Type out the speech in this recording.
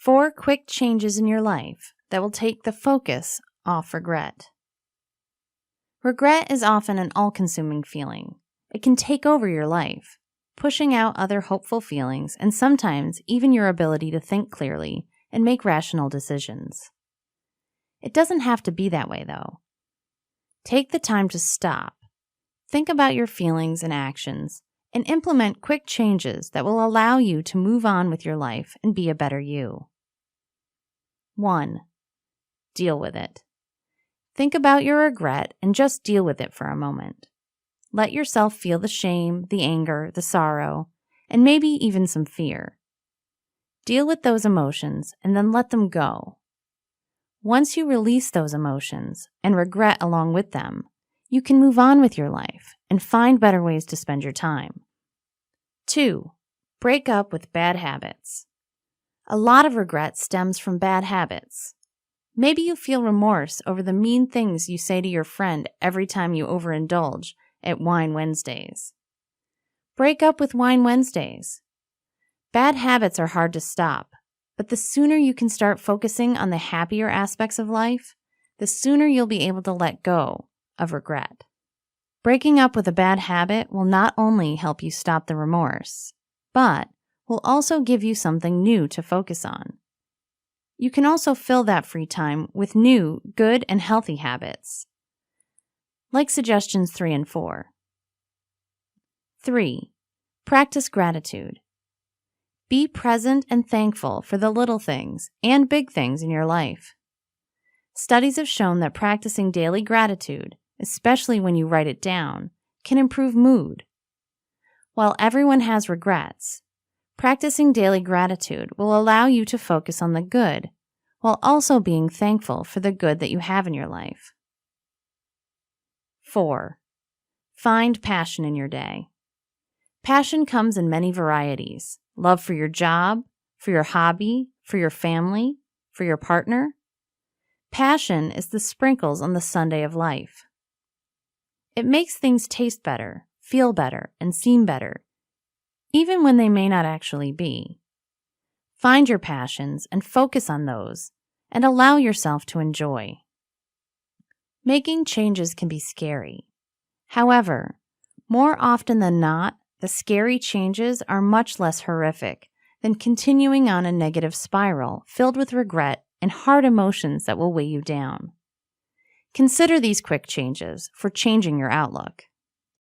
4 quick changes in your life that will take the focus off regret. Regret is often an all-consuming feeling. It can take over your life, pushing out other hopeful feelings and sometimes even your ability to think clearly and make rational decisions. It doesn't have to be that way, though. Take the time to stop, think about your feelings and actions, and implement quick changes that will allow you to move on with your life and be a better you. 1. Deal with it. Think about your regret and just deal with it for a moment. Let yourself feel the shame, the anger, the sorrow, and maybe even some fear. Deal with those emotions and then let them go. Once you release those emotions and regret along with them, you can move on with your life and find better ways to spend your time. 2. Break up with bad habits. A lot of regret stems from bad habits. Maybe you feel remorse over the mean things you say to your friend every time you overindulge at Wine Wednesdays. Break up with Wine Wednesdays. Bad habits are hard to stop, but the sooner you can start focusing on the happier aspects of life, the sooner you'll be able to let go of regret. Breaking up with a bad habit will not only help you stop the remorse, but will also give you something new to focus on. You can also fill that free time with new, good, and healthy habits, like suggestions 3 and 4. 3. Practice gratitude. Be present and thankful for the little things and big things in your life. Studies have shown that practicing daily gratitude, especially when you write it down, can improve mood. While everyone has regrets, practicing daily gratitude will allow you to focus on the good, while also being thankful for the good that you have in your life. 4. Find passion in your day. Passion comes in many varieties. Love for your job, for your hobby, for your family, for your partner. Passion is the sprinkles on the sundae of life. It makes things taste better, feel better, and seem better, even when they may not actually be. Find your passions and focus on those, and allow yourself to enjoy. Making changes can be scary. However, more often than not, the scary changes are much less horrific than continuing on a negative spiral filled with regret and hard emotions that will weigh you down. Consider these quick changes for changing your outlook.